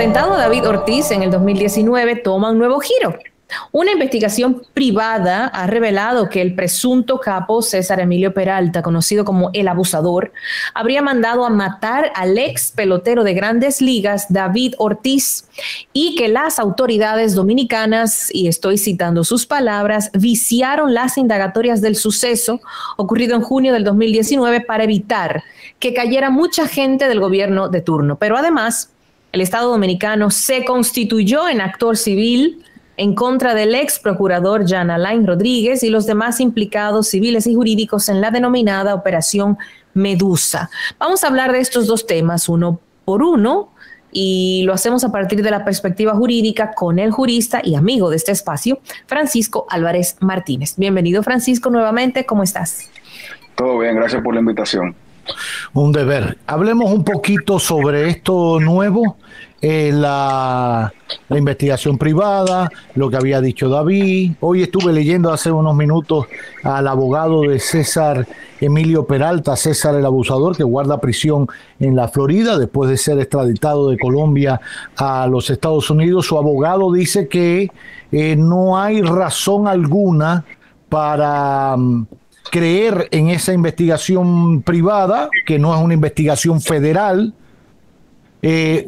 atentado a David Ortiz en el 2019 toma un nuevo giro. Una investigación privada ha revelado que el presunto capo César Emilio Peralta, conocido como el abusador, habría mandado a matar al ex pelotero de Grandes Ligas, David Ortiz, y que las autoridades dominicanas, y estoy citando sus palabras, viciaron las indagatorias del suceso ocurrido en junio del 2019 para evitar que cayera mucha gente del gobierno de turno. Pero además, el Estado dominicano se constituyó en actor civil en contra del ex procurador Jan Alain Rodríguez y los demás implicados civiles y jurídicos en la denominada Operación Medusa. Vamos a hablar de estos dos temas uno por uno y lo hacemos a partir de la perspectiva jurídica con el jurista y amigo de este espacio, Francisco Álvarez Martínez. Bienvenido, Francisco, nuevamente. ¿Cómo estás? Todo bien, gracias por la invitación. Un deber. Hablemos un poquito sobre esto nuevo, la investigación privada, lo que había dicho David. Hoy estuve leyendo hace unos minutos al abogado de César Emilio Peralta, César el abusador, que guarda prisión en la Florida después de ser extraditado de Colombia a los Estados Unidos. Su abogado dice que no hay razón alguna para creer en esa investigación privada, que no es una investigación federal.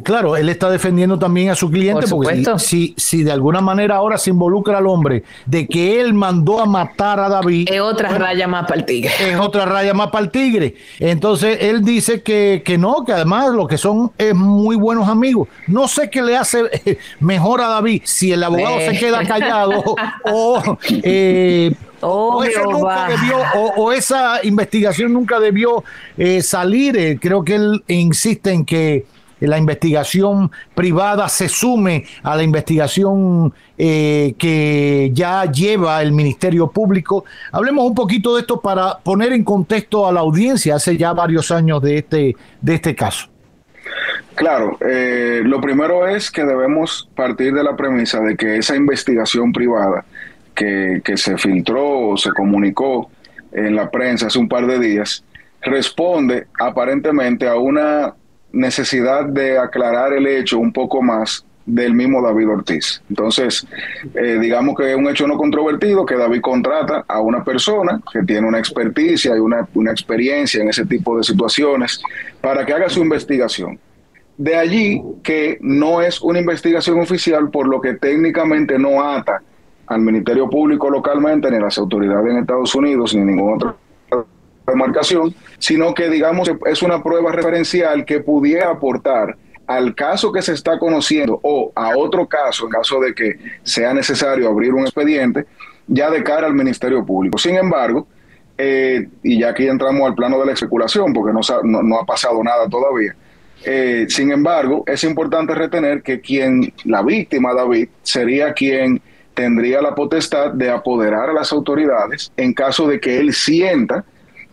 Claro, él está defendiendo también a su cliente, porque si de alguna manera ahora se involucra al hombre de que él mandó a matar a David, es otra raya más para el tigre. Es otra raya más para el tigre. Entonces él dice que no, que además lo que son es muy buenos amigos. No sé qué le hace mejor a David, si el abogado se queda callado o esa investigación nunca debió salir. Creo que él insiste en que la investigación privada se sume a la investigación que ya lleva el Ministerio Público. Hablemos un poquito de esto para poner en contexto a la audiencia hace ya varios años de este caso. Claro, lo primero es que debemos partir de la premisa de que esa investigación privada que se filtró o se comunicó en la prensa hace un par de días responde aparentemente a una necesidad de aclarar el hecho un poco más del mismo David Ortiz. Entonces, digamos que es un hecho no controvertido que David contrata a una persona que tiene una experticia y una experiencia en ese tipo de situaciones para que haga su investigación. De allí que no es una investigación oficial, por lo que técnicamente no ata al Ministerio Público localmente, ni a las autoridades en Estados Unidos, ni ninguna otra demarcación, sino que digamos es una prueba referencial que pudiera aportar al caso que se está conociendo o a otro caso en caso de que sea necesario abrir un expediente ya de cara al Ministerio Público. Sin embargo, y ya aquí entramos al plano de la especulación porque no ha pasado nada todavía, sin embargo es importante retener que la víctima, David, sería quien tendría la potestad de apoderar a las autoridades en caso de que él sienta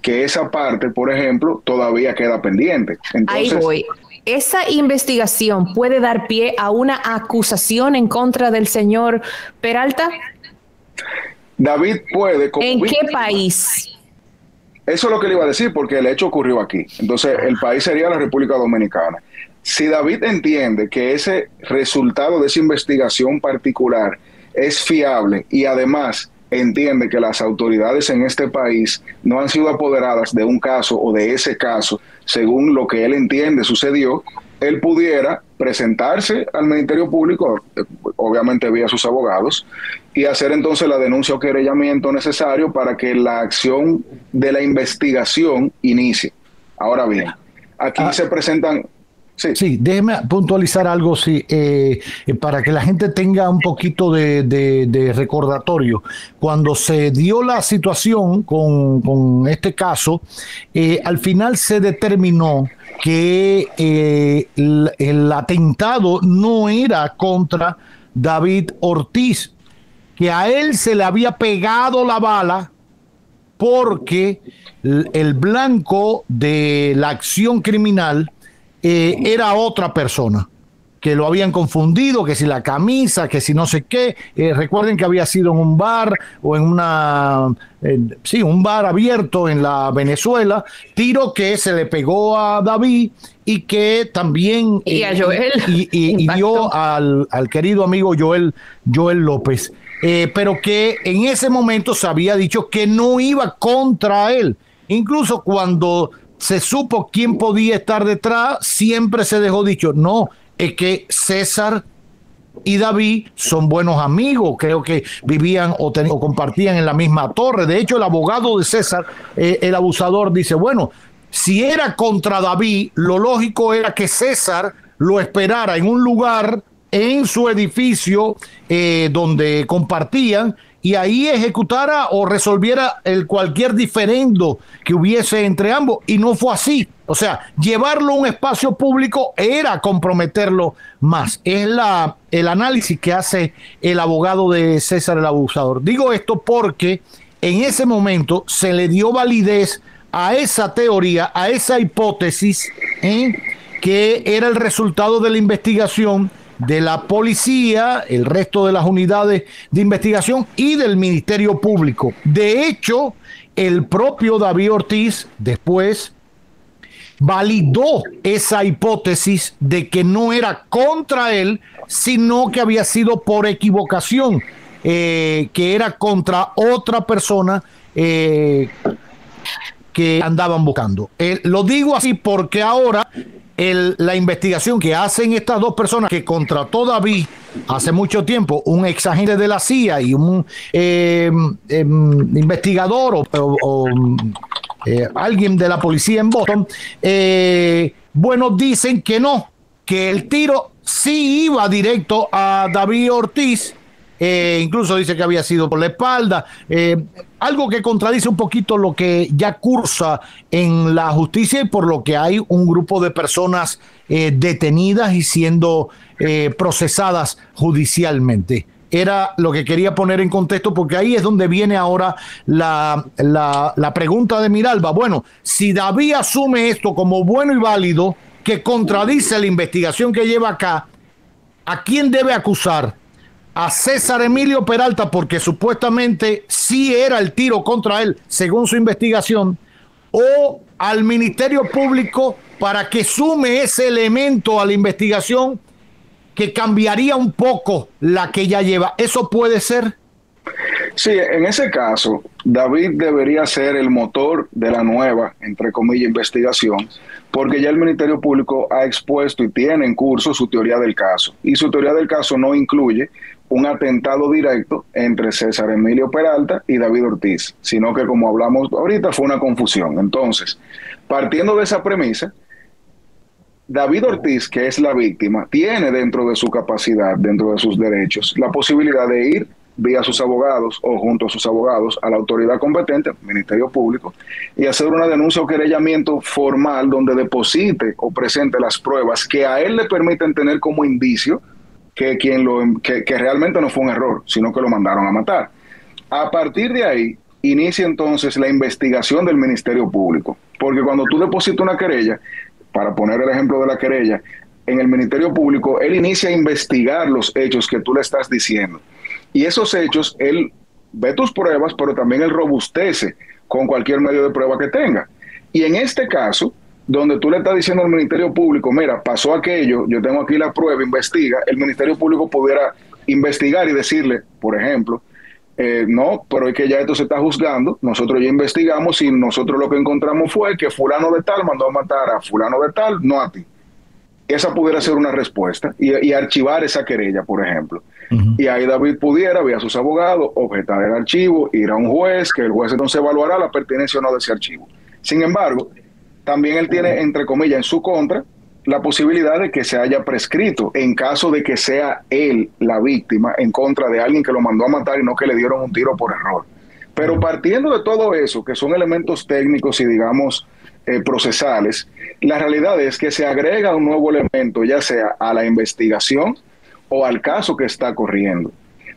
que esa parte, por ejemplo, todavía queda pendiente. Entonces, ahí voy. ¿Esa investigación puede dar pie a una acusación en contra del señor Peralta? David puede... ¿En qué país? Eso es lo que le iba a decir, porque el hecho ocurrió aquí. Entonces, el país sería la República Dominicana. Si David entiende que ese resultado de esa investigación particular es fiable y además entiende que las autoridades en este país no han sido apoderadas de un caso o de ese caso, según lo que él entiende sucedió, él pudiera presentarse al Ministerio Público, obviamente vía sus abogados, y hacer entonces la denuncia o querellamiento necesario para que la acción de la investigación inicie. Ahora bien, aquí se presentan... Sí, déjeme puntualizar algo para que la gente tenga un poquito de recordatorio. Cuando se dio la situación con este caso, al final se determinó que el atentado no era contra David Ortiz, que a él se le había pegado la bala porque el blanco de la acción criminal era otra persona, que lo habían confundido, que si la camisa, que si no sé qué. Recuerden que había sido en un bar o en un bar abierto en la Venezuela, tiro que se le pegó a David y que también y a Joel y dio al querido amigo Joel López, pero que en ese momento se había dicho que no iba contra él. Incluso cuando se supo quién podía estar detrás, siempre se dejó dicho, no, es que César y David son buenos amigos, creo que vivían o compartían en la misma torre. De hecho, el abogado de César, el abusador, dice, bueno, si era contra David, lo lógico era que César lo esperara en un lugar en su edificio donde compartían, y ahí ejecutara o resolviera cualquier diferendo que hubiese entre ambos, y no fue así. O sea, llevarlo a un espacio público era comprometerlo más. Es el análisis que hace el abogado de César el abusador. Digo esto porque en ese momento se le dio validez a esa teoría, a esa hipótesis, que era el resultado de la investigación de la policía, el resto de las unidades de investigación y del Ministerio Público. De hecho, el propio David Ortiz después validó esa hipótesis de que no era contra él, sino que había sido por equivocación, que era contra otra persona que andaban buscando. Lo digo así porque ahora la investigación que hacen estas dos personas, que contrató David hace mucho tiempo, un ex agente de la CIA y un investigador o alguien de la policía en Boston, bueno, dicen que no, que el tiro sí iba directo a David Ortiz. Incluso dice que había sido por la espalda, algo que contradice un poquito lo que ya cursa en la justicia, y por lo que hay un grupo de personas detenidas y siendo procesadas judicialmente. Era lo que quería poner en contexto, porque ahí es donde viene ahora la pregunta de Miralba. Bueno, si David asume esto como bueno y válido, que contradice la investigación que lleva acá, ¿a quién debe acusar? ¿A César Emilio Peralta, porque supuestamente sí era el tiro contra él, según su investigación, o al Ministerio Público para que sume ese elemento a la investigación que cambiaría un poco la que ya lleva? ¿Eso puede ser? Sí, en ese caso, David debería ser el motor de la nueva, entre comillas, investigación, porque ya el Ministerio Público ha expuesto y tiene en curso su teoría del caso, y su teoría del caso no incluye un atentado directo entre César Emilio Peralta y David Ortiz, sino que, como hablamos ahorita, fue una confusión. Entonces, partiendo de esa premisa, David Ortiz, que es la víctima, tiene dentro de su capacidad, dentro de sus derechos, la posibilidad de ir vía sus abogados o junto a sus abogados a la autoridad competente, Ministerio Público, y hacer una denuncia o querellamiento formal donde deposite o presente las pruebas que a él le permiten tener como indicio que realmente no fue un error, sino que lo mandaron a matar. A partir de ahí, inicia entonces la investigación del Ministerio Público, porque cuando tú depositas una querella, para poner el ejemplo de la querella, en el Ministerio Público, él inicia a investigar los hechos que tú le estás diciendo. Y esos hechos, él ve tus pruebas, pero también él robustece con cualquier medio de prueba que tenga. Y en este caso, donde tú le estás diciendo al Ministerio Público, mira, pasó aquello, yo tengo aquí la prueba, investiga, el Ministerio Público pudiera investigar y decirle, por ejemplo, no, pero es que ya esto se está juzgando, nosotros ya investigamos y nosotros lo que encontramos fue que fulano de tal mandó a matar a fulano de tal, no a ti. Esa pudiera ser una respuesta y archivar esa querella, por ejemplo. Y ahí David pudiera, vía sus abogados, objetar el archivo, ir a un juez, que el juez entonces evaluará la pertenencia o no de ese archivo. Sin embargo, también él tiene, entre comillas, en su contra, la posibilidad de que se haya prescrito en caso de que sea él la víctima en contra de alguien que lo mandó a matar y no que le dieron un tiro por error. Pero partiendo de todo eso, que son elementos técnicos y, digamos, procesales, la realidad es que se agrega un nuevo elemento, ya sea a la investigación o al caso que está corriendo.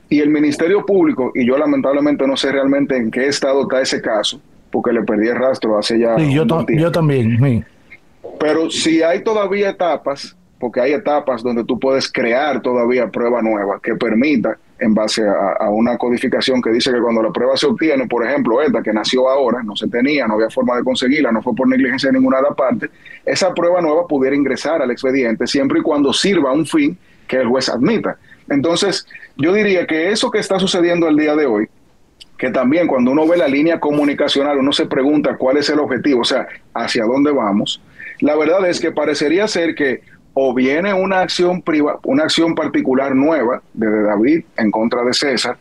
Y el Ministerio Público, y yo lamentablemente no sé realmente en qué estado está ese caso, porque le perdí el rastro hace ya sí, yo también. Sí. Pero si hay todavía etapas, porque hay etapas donde tú puedes crear todavía prueba nueva que permita en base a una codificación que dice que cuando la prueba se obtiene, por ejemplo, esta que nació ahora, no se tenía, no había forma de conseguirla, no fue por negligencia de ninguna parte, esa prueba nueva pudiera ingresar al expediente siempre y cuando sirva a un fin que el juez admita. Entonces, yo diría que eso que está sucediendo el día de hoy, que también cuando uno ve la línea comunicacional, uno se pregunta cuál es el objetivo, o sea, hacia dónde vamos. La verdad es que parecería ser que o viene una acción una acción particular nueva de David en contra de César,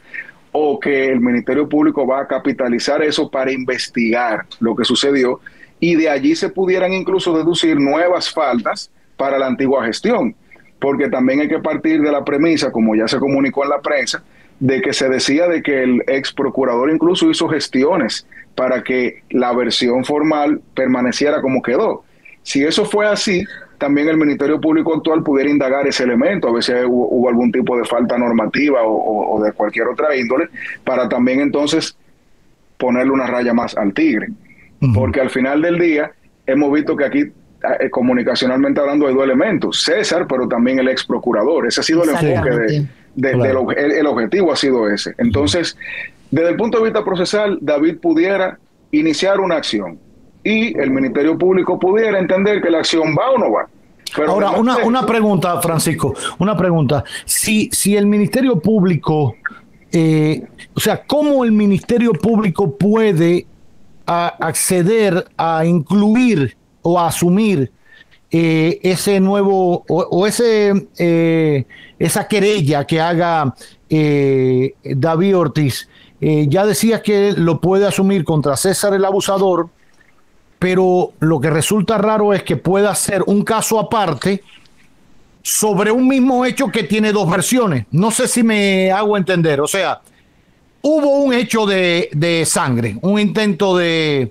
o que el Ministerio Público va a capitalizar eso para investigar lo que sucedió, y de allí se pudieran incluso deducir nuevas faltas para la antigua gestión, porque también hay que partir de la premisa, como ya se comunicó en la prensa, de que se decía de que el ex procurador incluso hizo gestiones para que la versión formal permaneciera como quedó. Si eso fue así, también el Ministerio Público actual pudiera indagar ese elemento, a ver si hubo algún tipo de falta normativa o de cualquier otra índole, para también entonces ponerle una raya más al tigre. Porque al final del día hemos visto que aquí, comunicacionalmente hablando, hay dos elementos: César, pero también el ex procurador. Ese ha sido el enfoque el objetivo ha sido ese. Entonces, desde el punto de vista procesal, David pudiera iniciar una acción y el Ministerio Público pudiera entender que la acción va o no va. Pero ahora, una pregunta, Francisco, una pregunta. Si el Ministerio Público, o sea, ¿cómo el Ministerio Público puede acceder a incluir o a asumir ese nuevo esa querella que haga David Ortiz? Ya decías que lo puede asumir contra César el abusador, pero lo que resulta raro es que pueda ser un caso aparte sobre un mismo hecho que tiene dos versiones. No sé si me hago entender. O sea, hubo un hecho de sangre, un intento de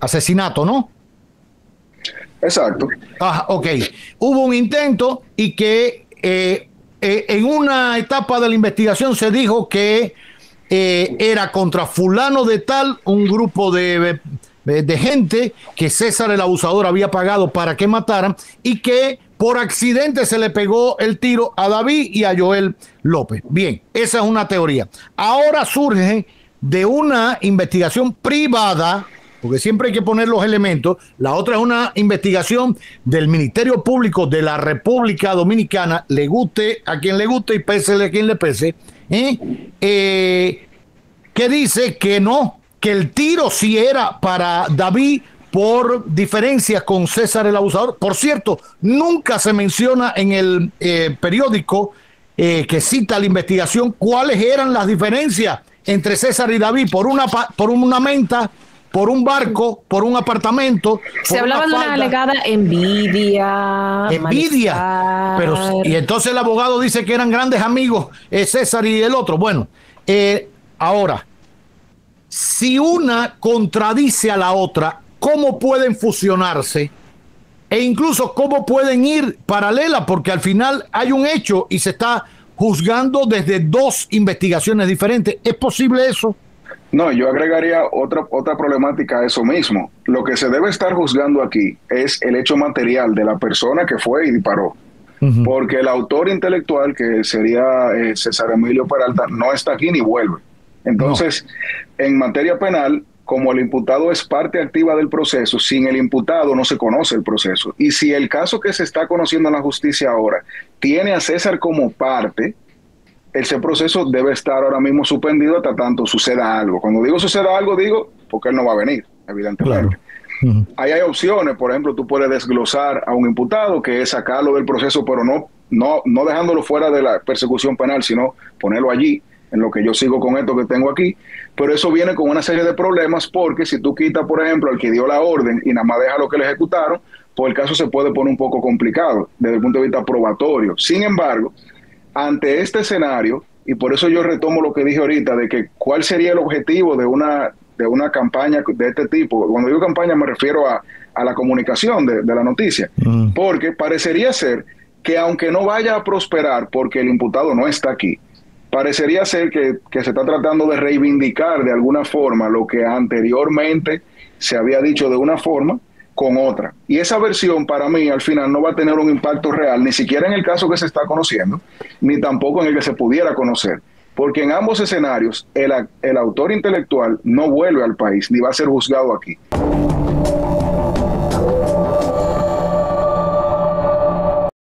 asesinato, ¿no? Exacto. Ok. Hubo un intento y que en una etapa de la investigación se dijo que era contra fulano de tal, un grupo de gente que César el abusador había pagado para que mataran, y que por accidente se le pegó el tiro a David y a Joel López. Bien, esa es una teoría. Ahora surge de una investigación privada, porque siempre hay que poner los elementos. La otra es una investigación del Ministerio Público de la República Dominicana, le guste a quien le guste y pésele a quien le pese, que dice que no, que el tiro sí era para David por diferencias con César el abusador. Por cierto, nunca se menciona en el periódico que cita la investigación cuáles eran las diferencias entre César y David, por una menta, por un barco, por un apartamento. Se hablaba de una alegada envidia. Pero, y entonces el abogado dice que eran grandes amigos, César y el otro. Bueno, ahora, si una contradice a la otra, ¿cómo pueden fusionarse? E incluso cómo pueden ir paralelas, porque al final hay un hecho y se está juzgando desde dos investigaciones diferentes. ¿Es posible eso? No, yo agregaría otra problemática a eso mismo. Lo que se debe estar juzgando aquí es el hecho material de la persona que fue y disparó. Porque el autor intelectual, que sería César Emilio Peralta, no está aquí ni vuelve. Entonces, en materia penal, como el imputado es parte activa del proceso, sin el imputado no se conoce el proceso. Y si el caso que se está conociendo en la justicia ahora tiene a César como parte, ese proceso debe estar ahora mismo suspendido hasta tanto suceda algo. Cuando digo suceda algo, digo porque él no va a venir, evidentemente. Claro. Ahí hay opciones. Por ejemplo, tú puedes desglosar a un imputado, que es sacarlo del proceso, pero no dejándolo fuera de la persecución penal, sino ponerlo allí, en lo que yo sigo con esto que tengo aquí. Pero eso viene con una serie de problemas, porque si tú quitas, por ejemplo, al que dio la orden y nada más deja lo que le ejecutaron, pues el caso se puede poner un poco complicado desde el punto de vista probatorio. Sin embargo, ante este escenario, y por eso yo retomo lo que dije ahorita, de que cuál sería el objetivo de una campaña de este tipo. Cuando digo campaña me refiero a la comunicación de la noticia, porque parecería ser que aunque no vaya a prosperar porque el imputado no está aquí, parecería ser que se está tratando de reivindicar de alguna forma lo que anteriormente se había dicho de una forma con otra. Y esa versión para mí al final no va a tener un impacto real, ni siquiera en el caso que se está conociendo, ni tampoco en el que se pudiera conocer. Porque en ambos escenarios el autor intelectual no vuelve al país, ni va a ser juzgado aquí.